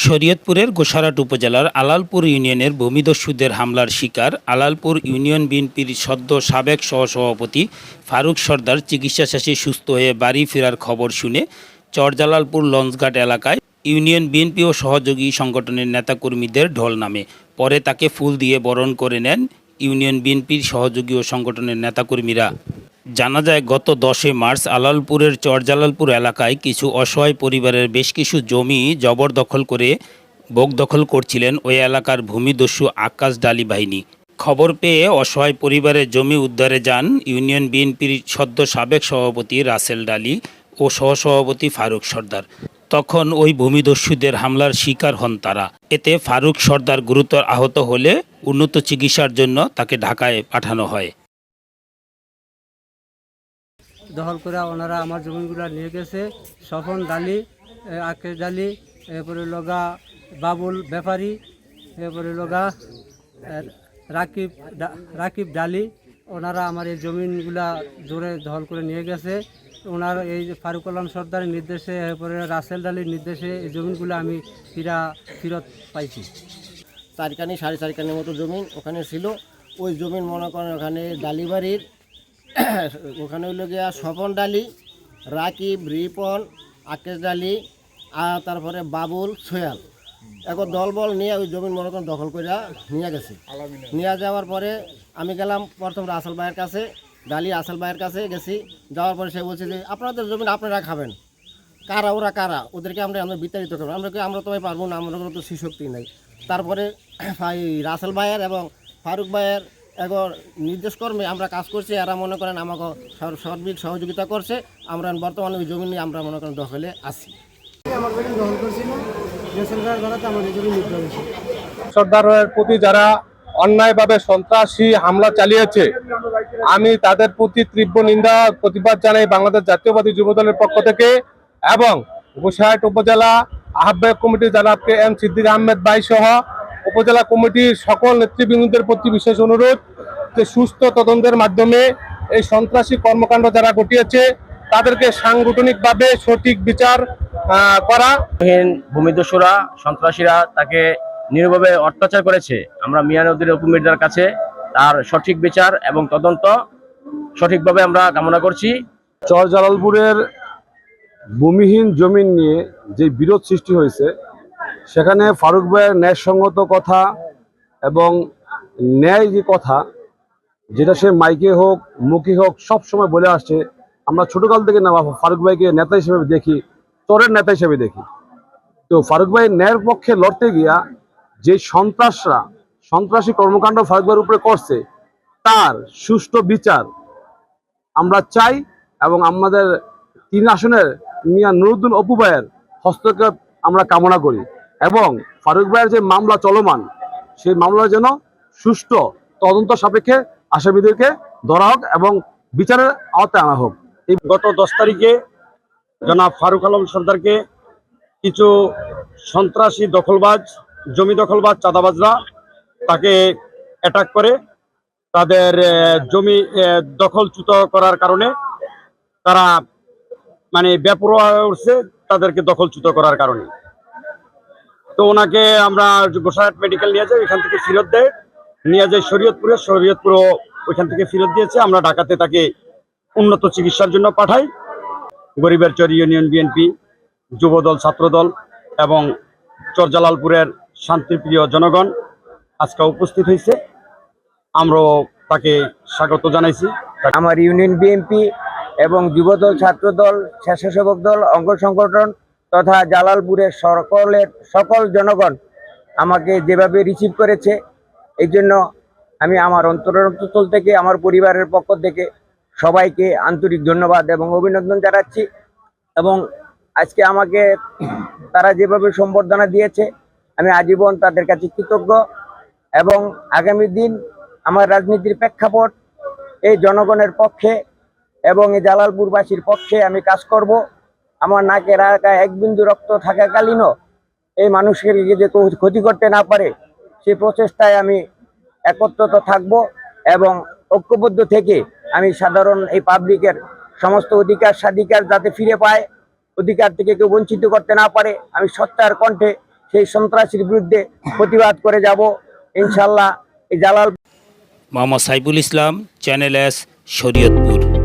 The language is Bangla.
শরীয়তপুরের গোসারাট উপজেলার আলালপুর ইউনিয়নের ভূমিদস্যুদের হামলার শিকার আলালপুর ইউনিয়ন বিএনপির সদ্য সাবেক সহসভাপতি ফারুক সরদার চিকিৎসা শেষে সুস্থ হয়ে বাড়ি ফেরার খবর শুনে চরজালালপুর লঞ্চঘাট এলাকায় ইউনিয়ন বিএনপি ও সহযোগী সংগঠনের নেতাকর্মীদের ঢল নামে। পরে তাকে ফুল দিয়ে বরণ করে নেন ইউনিয়ন বিএনপির সহযোগী ও সংগঠনের নেতাকর্মীরা। জানা যায়, গত 10 মার্চ আলালপুরের চরজালালপুর এলাকায় কিছু অসহায় পরিবারের বেশ কিছু জমি জবরদখল করে বোক দখল করছিলেন ওই এলাকার ভূমিদস্যু আকাশ ডালি বাহিনী। খবর পেয়ে অসহায় পরিবারের জমি উদ্ধারে যান ইউনিয়ন বিএনপির সদ্য সাবেক সভাপতি রাসেল ডালি ও সহসভাপতি ফারুক সরদার। তখন ওই ভূমিদস্যুদের হামলার শিকার হন তারা। এতে ফারুক সরদার গুরুতর আহত হলে উন্নত চিকিৎসার জন্য তাকে ঢাকায় পাঠানো হয়। দখল করে ওনারা আমার জমিগুলো নিয়ে গেছে। স্বপন ডালি, আকেশ ডালি, এরপরে লগা বাবুল ব্যাপারী, এরপরে লগা রাকিব ডালি, ওনারা আমার এই জমিনগুলা জোরে দখল করে নিয়ে গেছে। ওনার এই ফারুক আলম সর্দারের নির্দেশে, এরপরে রাসেল ডালির নির্দেশে এই জমিনগুলো আমি ফিরত পাইছি। 4 কানি 4.5 কানির মতো জমিন ওখানে ছিল। ওই জমিন মনে করেন ওখানে ডালিবাড়ির ওখানে হইল গিয়া স্বপন ডালি, রাকিব, রিপন, আকেশ ডালি আর তারপরে বাবুল, সোয়াল এখন দলবল নিয়ে ওই জমিন মনে করেন দখল করে নিয়ে গেছে। নিয়ে যাওয়ার পরে আমি গেলাম প্রথম রাসেল ভাইয়ের কাছে, ডালি রাসেল ভাইয়ের কাছে গেছি। যাওয়ার পরে সে বলছে যে আপনাদের জমিন আপনারা খাবেন, কারা ওরা কারা, ওদেরকে আমরা বিতাড়িত করবো। আমরা তো পারবো না, আমরা তো শক্তি নাই। তারপরে রাসেল ভাইয়ের এবং ফারুক ভাইয়ের এখন নির্দেশ কর্মে আমরা কাজ করছি। এরা মনে করেন আমাকে সার্বিক সহযোগিতা করছে। আমরা বর্তমানে ওই জমি নিয়ে আমরা মনে করেন দখলে আছি। সরদারের প্রতি যারা অন্যায়ভাবে সন্ত্রাসী হামলা চালিয়েছে, আমি তাদের প্রতি তীব্র নিন্দা প্রতিবাদ জানাই বাংলাদেশ জাতীয়বাদী যুবদলের পক্ষ থেকে। এবং গোসাইট উপজেলা আহ্বায়ক কমিটি জনাব কে এম সিদ্দিক আহমেদ ভাই সহ উপজেলা কমিটির সকল নেতৃবৃন্দদের প্রতি বিশেষ অনুরোধ যে সুস্থ তদন্তের মাধ্যমে এই সন্ত্রাসী কর্মকাণ্ড যারা ঘটিয়েছে তাদেরকে সাংগঠনিকভাবে সঠিক বিচার করা। ভূমিদস্যুরা সন্ত্রাসীরা তাকে নির্মমভাবে অত্যাচার করেছে। আমরা মিয়ানউদ্দিন উপমির্জার কাছে তার সঠিক বিচার এবং তদন্ত সঠিকভাবে আমরা কামনা করছি। চরজালালপুরের ভূমিহীন জমিন নিয়ে যে বিরোধ সৃষ্টি হয়েছে, সেখানে ফারুক ভাইয়ের ন্যায়সঙ্গত কথা এবং ন্যায় যে কথা, যেটা সে মাইকে হোক মুখে হোক সব সময় বলে আসছে। আমরা ছোটকাল থেকে না ফারুক ভাইকে নেতা হিসেবে দেখি, চরের নেতা হিসেবে দেখি। তো ফারুক ভাই ন্যায়ের পক্ষে লড়তে গিয়া যে সন্ত্রাসী কর্মকাণ্ড ফারুক ভাইয়ের উপরে করছে, তার সুষ্ঠু বিচার আমরা চাই। এবং আমাদের 3 আসনের মিয়া নুরুদ্দিন অপু ভাইয়ের হস্তক্ষেপ আমরা কামনা করি। এবং ফারুক ভাইয়ের যে মামলা চলমান, সেই মামলার যেন সুষ্ঠু তদন্ত সাপেক্ষে আসামিদেরকে ধরা হোক এবং বিচারের আওতায় আনা হোক। এই গত 10 তারিখে জনাব ফারুক আলম সরদারকে কিছু সন্ত্রাসী দখলবাজ, জমি দখলবাজ, চাঁদাবাজরা তাকে অ্যাটাক করে তাদের জমি দখলচ্যুত করার কারণে তারা মানে বেপরোয়া হয়ে উঠছে তাদেরকে দখলচ্যুত করার কারণে। তো ওনাকে আমরা গোসাইট মেডিকেল নিয়ে যাই, এখান থেকে ফেরত দেয়, নিয়ে যাই শরীয়তপুরও ওইখান থেকে ফেরত দিয়েছে। আমরা ঢাকাতে তাকে উন্নত চিকিৎসার জন্য পাঠাই। গরিবের চর ইউনিয়ন বিএনপি, যুবদল, ছাত্রদল এবং চরজালালপুরের শান্তিপ্রিয় জনগণ আজকে উপস্থিত হয়েছে। আমরাও তাকে স্বাগত জানাইছি। আমার ইউনিয়ন বিএনপি এবং যুবদল, ছাত্রদল, স্বেচ্ছাসেবক দল, অঙ্গ সংগঠন তথা জালালপুরের সকল জনগণ আমাকে যেভাবে রিসিভ করেছে, এই জন্য আমি আমার অন্তরস্থল থেকে আমার পরিবারের পক্ষ থেকে সবাইকে আন্তরিক ধন্যবাদ এবং অভিনন্দন জানাচ্ছি। এবং আজকে আমাকে তারা যেভাবে সম্বর্ধনা দিয়েছে, আমি আজীবন তাদের কাছে কৃতজ্ঞ। এবং আগামী দিন আমার রাজনীতির প্রেক্ষাপট এই জনগণের পক্ষে এবং এই জালালপুরবাসীর পক্ষে আমি কাজ করব। আমার নাকের এলাকায় 1 বিন্দু রক্ত থাকাকালীনও এই মানুষকে যে ক্ষতি করতে না পারে, সেই প্রচেষ্টায় আমি একত্রিত থাকব এবং ঐক্যবদ্ধ থেকে আমি সাধারণ এই পাবলিকের সমস্ত অধিকার স্বাধিকার যাতে ফিরে পায়, অধিকার থেকে কেউ বঞ্চিত করতে না পারে, আমি সোচ্চার কণ্ঠে সেই সন্ত্রাসীর বিরুদ্ধে প্রতিবাদ করে যাব ইনশাল্লাহ। এই জালাল মোহাম্মদ সাইফুল ইসলাম, চ্যানেল এস, শরীয়তপুর।